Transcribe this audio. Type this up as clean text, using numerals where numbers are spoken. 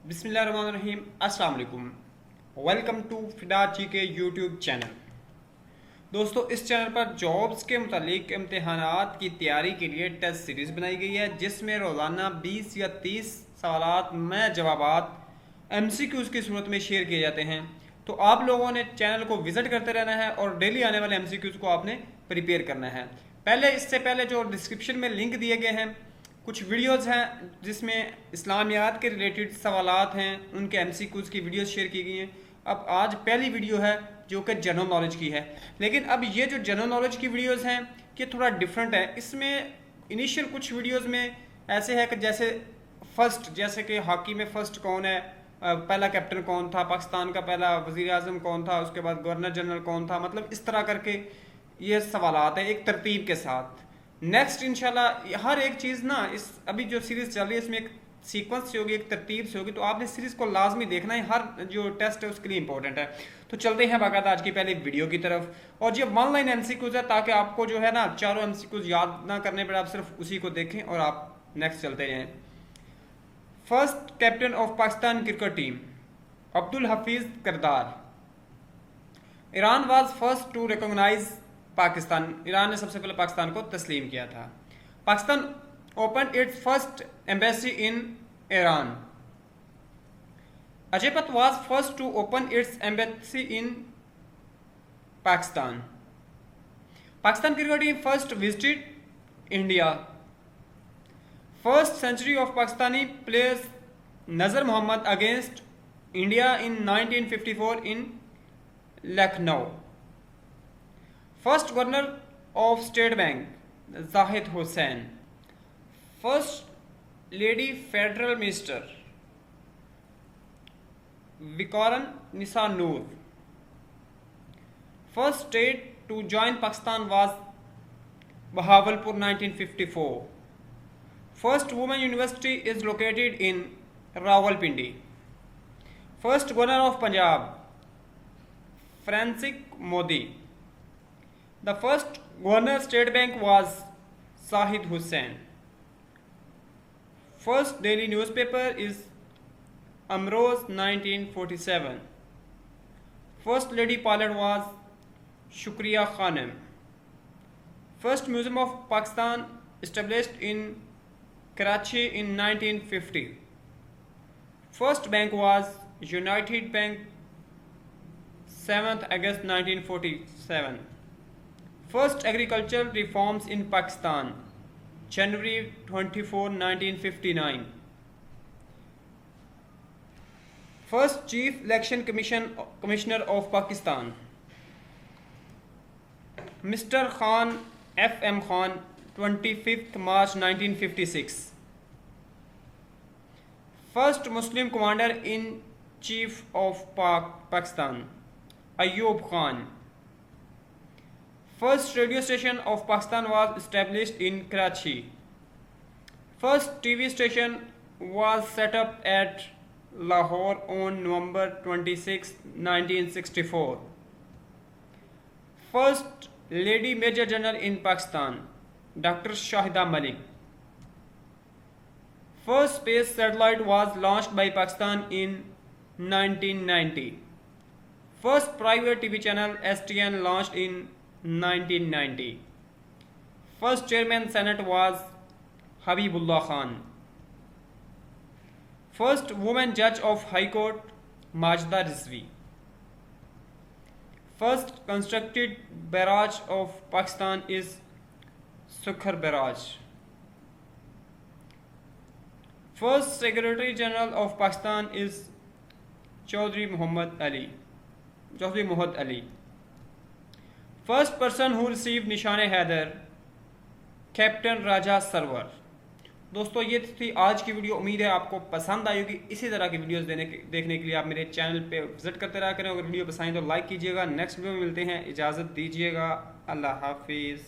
बिस्मिल्लाहिर्रहमानिर्रहीम। अस्सलाम वालेकुम। वेलकम टू फिदा जी के यूट्यूब चैनल। दोस्तों, इस चैनल पर जॉब्स के मुतालिक इम्तिहानात की तैयारी के लिए टेस्ट सीरीज़ बनाई गई है, जिसमें रोज़ाना 20 या 30 सवालात में जवाबात MCQs की सूरत में शेयर किए जाते हैं। तो आप लोगों ने चैनल को विज़िट करते रहना है और डेली आने वाले MCQs को आपने प्रिपेयर करना है। इससे पहले जो डिस्क्रिप्शन में लिंक दिए गए हैं, कुछ वीडियोस हैं जिसमें इस्लामियात के रिलेटेड सवालात हैं, उनके MCQs की वीडियोस शेयर की गई हैं। अब आज पहली वीडियो है जो कि जनरल नॉलेज की है, लेकिन अब ये जो जनरल नॉलेज की वीडियोस हैं ये थोड़ा डिफरेंट है। इसमें इनिशियल कुछ वीडियोस में ऐसे है कि जैसे कि हॉकी में फ़र्स्ट कौन है, पहला कैप्टन कौन था, पाकिस्तान का पहला वज़ीर आज़म कौन था, उसके बाद गवर्नर जनरल कौन था, मतलब इस तरह करके ये सवालात हैं एक तरतीब के साथ। नेक्स्ट इंशाल्लाह हर एक चीज़ ना, इस अभी जो सीरीज़ चल रही है इसमें एक सीक्वेंस से होगी, एक तरतीब से होगी, तो आपने सीरीज़ को लाजमी देखना है, हर जो टेस्ट है उसके लिए इंपॉर्टेंट है। तो चलते हैं बाकायदा आज की पहले वीडियो की तरफ। और ये वन लाइन MCQs है, ताकि आपको जो है ना चारों MCQs याद ना करने पड़े, आप सिर्फ उसी को देखें और आप नेक्स्ट चलते हैं। First captain of Pakistan cricket team Abdul Hafeez Kardar. Iran was first to recognise Pakistan. Iran ने सबसे पहले पाकिस्तान को तस्लीम किया था। Pakistan open its first embassy in Iran. Egypt was first to open its embassy in Pakistan. Pakistan cricket team first visited India. First century of Pakistani players Nazar Mohammad against India in 1954 in Lucknow. First governor of state bank Zahid Hussain. First lady federal minister Viqarun Nisa Noor. First state to join Pakistan was Bahawalpur 1954. First women university is located in Rawalpindi. First governor of Punjab Francis Modi. The first governor state bank was Zahid Hussain. First daily newspaper is Amroz 1947. First lady pilot was Shukriya Khanum. First museum of Pakistan established in Karachi in 1950. First bank was United Bank 7th August 1947. First agricultural reforms in Pakistan January 24, 1959. First Chief Election Commissioner of Pakistan Mr. Khan F.M. Khan 25th March 1956. First Muslim Commander in Chief of Pakistan Ayub Khan. First radio station of Pakistan was established in Karachi. First TV station was set up at Lahore on November 26, 1964. First Lady Major General in Pakistan Dr. Shahida Malik. First space satellite was launched by Pakistan in 1990. First private TV channel STN launched in 1990. First chairman Senate was Habibullah Khan. First woman judge of High Court Majda Rizvi. First constructed barrage of Pakistan is Sukhar Barrage. First Secretary General of Pakistan is Chaudhry Muhammad Ali. First person who received Nishan Haider Captain Raja Sarwar. दोस्तों, ये थी आज की video. उम्मीद है आपको पसंद आई होगी। इसी तरह की वीडियोस देखने के लिए आप मेरे चैनल पे विजिट करते रहा करें। अगर वीडियो पसंद तो लाइक कीजिएगा। नेक्स्ट वीडियो में मिलते हैं। इजाज़त दीजिएगा। अल्लाह हाफिज़।